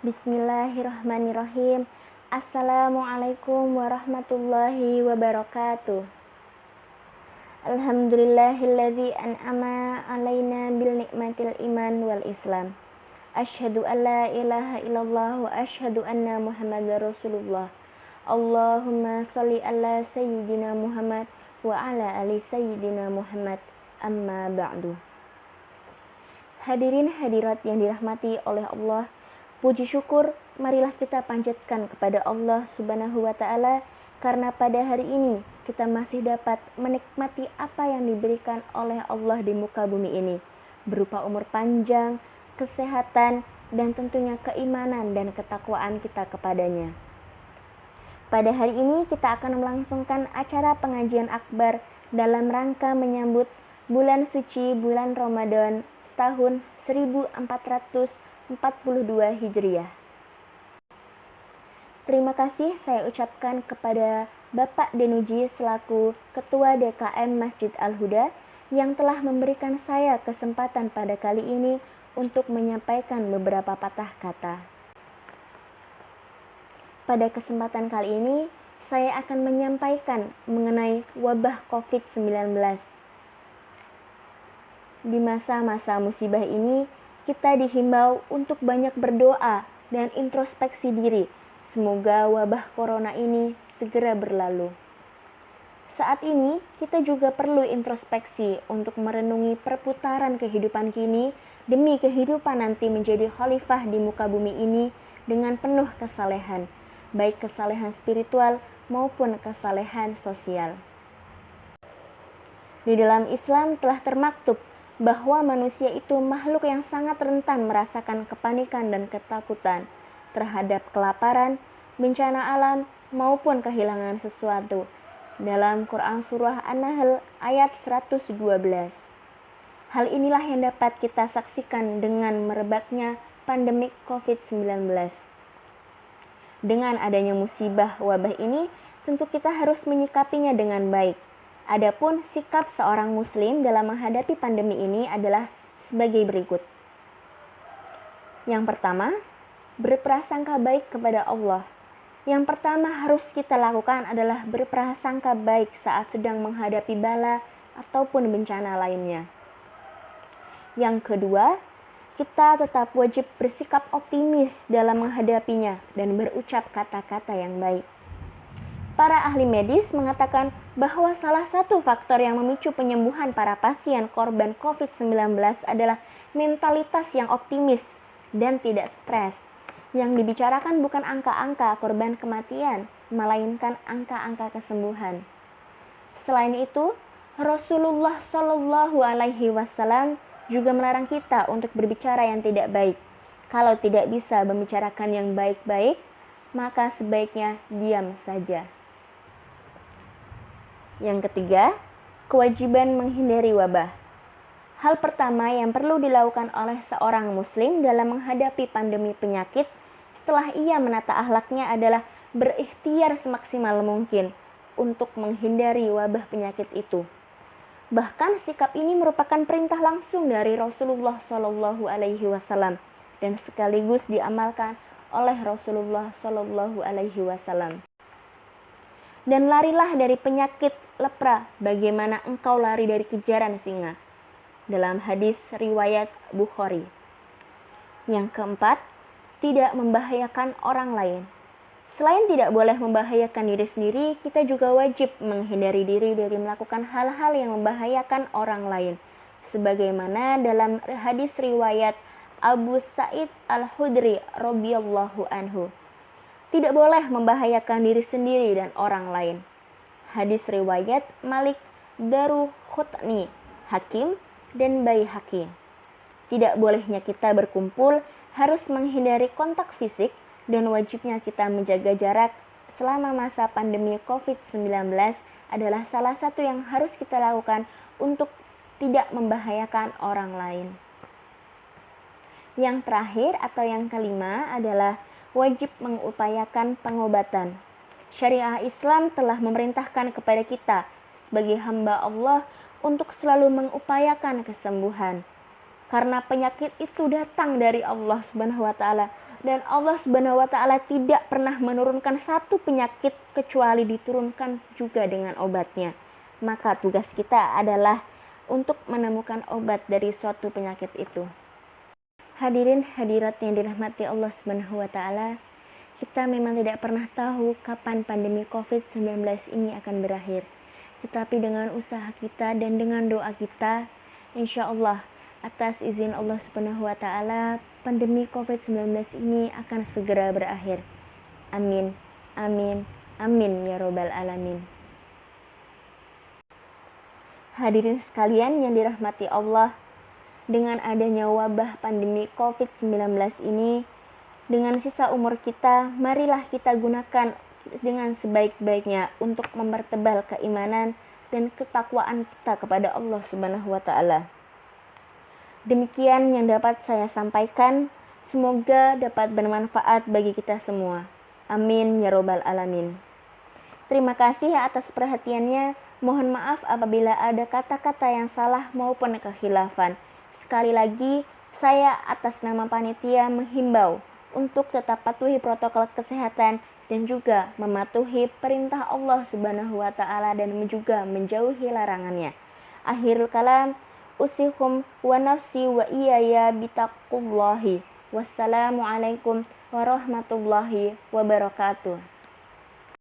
Bismillahirrahmanirrahim. Assalamualaikum warahmatullahi wabarakatuh. Alhamdulillahilladzi an'ama alaina bil nikmatil iman wal islam. Asyhadu an la ilaha illallah wa asyhadu anna Muhammadar Rasulullah. Allahumma shalli ala sayyidina Muhammad wa ala ali sayyidina Muhammad. Amma ba'du. Hadirin hadirat yang dirahmati oleh Allah, puji syukur marilah kita panjatkan kepada Allah Subhanahu wa taala karena pada hari ini kita masih dapat menikmati apa yang diberikan oleh Allah di muka bumi ini, berupa umur panjang, kesehatan, dan tentunya keimanan dan ketakwaan kita kepadanya. Pada hari ini kita akan melangsungkan acara pengajian akbar dalam rangka menyambut bulan suci bulan Ramadan tahun 1442 Hijriah. Terima kasih saya ucapkan kepada Bapak Denuji selaku Ketua DKM Masjid Al-Huda yang telah memberikan saya kesempatan pada kali ini untuk menyampaikan beberapa patah kata. Pada kesempatan kali ini, saya akan menyampaikan mengenai wabah COVID-19. Di masa-masa musibah ini, kita dihimbau untuk banyak berdoa dan introspeksi diri. Semoga wabah corona ini segera berlalu. Saat ini, kita juga perlu introspeksi untuk merenungi perputaran kehidupan kini demi kehidupan nanti menjadi khalifah di muka bumi ini dengan penuh kesalehan, baik kesalehan spiritual maupun kesalehan sosial. Di dalam Islam telah termaktub bahwa manusia itu makhluk yang sangat rentan merasakan kepanikan dan ketakutan terhadap kelaparan, bencana alam, maupun kehilangan sesuatu. Dalam Quran Surah An-Nahl ayat 112. Hal inilah yang dapat kita saksikan dengan merebaknya pandemik COVID-19. Dengan adanya musibah wabah ini, tentu kita harus menyikapinya dengan baik. Adapun sikap seorang muslim dalam menghadapi pandemi ini adalah sebagai berikut. Yang pertama, berprasangka baik kepada Allah. Yang pertama harus kita lakukan adalah berprasangka baik saat sedang menghadapi bala ataupun bencana lainnya. Yang kedua, kita tetap wajib bersikap optimis dalam menghadapinya dan berucap kata-kata yang baik. Para ahli medis mengatakan bahwa salah satu faktor yang memicu penyembuhan para pasien korban COVID-19 adalah mentalitas yang optimis dan tidak stres. Yang dibicarakan bukan angka-angka korban kematian, melainkan angka-angka kesembuhan. Selain itu, Rasulullah Shallallahu Alaihi Wasallam juga melarang kita untuk berbicara yang tidak baik. Kalau tidak bisa membicarakan yang baik-baik, maka sebaiknya diam saja. Yang ketiga, kewajiban menghindari wabah. Hal pertama yang perlu dilakukan oleh seorang muslim dalam menghadapi pandemi penyakit setelah ia menata akhlaknya adalah berikhtiar semaksimal mungkin untuk menghindari wabah penyakit itu. Bahkan sikap ini merupakan perintah langsung dari Rasulullah Shallallahu Alaihi Wasallam dan sekaligus diamalkan oleh Rasulullah Shallallahu Alaihi Wasallam. Dan larilah dari penyakit lepra bagaimana engkau lari dari kejaran singa. Dalam hadis riwayat Bukhari. Yang keempat, tidak membahayakan orang lain. Selain tidak boleh membahayakan diri sendiri, kita juga wajib menghindari diri dari melakukan hal-hal yang membahayakan orang lain. Sebagaimana dalam hadis riwayat Abu Sa'id Al-Khudri radhiyallahu anhu. Tidak boleh membahayakan diri sendiri dan orang lain. Hadis riwayat Malik Daruqutni, Hakim, dan Baihaqi. Tidak bolehnya kita berkumpul, harus menghindari kontak fisik, dan wajibnya kita menjaga jarak selama masa pandemi COVID-19 adalah salah satu yang harus kita lakukan untuk tidak membahayakan orang lain. Yang terakhir atau yang kelima adalah wajib mengupayakan pengobatan. Syariah Islam telah memerintahkan kepada kita sebagai hamba Allah untuk selalu mengupayakan kesembuhan. Karena penyakit itu datang dari Allah Subhanahu wa taala, Dan Allah Subhanahu wa taala tidak pernah menurunkan satu penyakit kecuali diturunkan juga dengan obatnya. Maka tugas kita adalah untuk menemukan obat dari suatu penyakit itu. Hadirin hadirat yang dirahmati Allah Subhanahu wa taala, kita memang tidak pernah tahu kapan pandemi COVID-19 ini akan berakhir. Tetapi dengan usaha kita dan dengan doa kita, insya Allah atas izin Allah Subhanahu wa taala, pandemi COVID-19 ini akan segera berakhir. Amin. Amin. Amin ya robbal alamin. Hadirin sekalian yang dirahmati Allah, dengan adanya wabah pandemi COVID-19 ini, dengan sisa umur kita, marilah kita gunakan dengan sebaik-baiknya untuk mempertebal keimanan dan ketakwaan kita kepada Allah Subhanahu wa taala. Demikian yang dapat saya sampaikan, semoga dapat bermanfaat bagi kita semua. Amin ya robbal alamin. Terima kasih atas perhatiannya. Mohon maaf apabila ada kata-kata yang salah maupun kekhilafan. Sekali lagi, saya atas nama panitia menghimbau untuk tetap patuhi protokol kesehatan dan juga mematuhi perintah Allah Subhanahu wa taala dan juga menjauhi larangannya. Akhirul kalam, usikum wa nafsi wa iyaya bitaqullahi. Wassalamualaikum warahmatullahi wabarakatuh.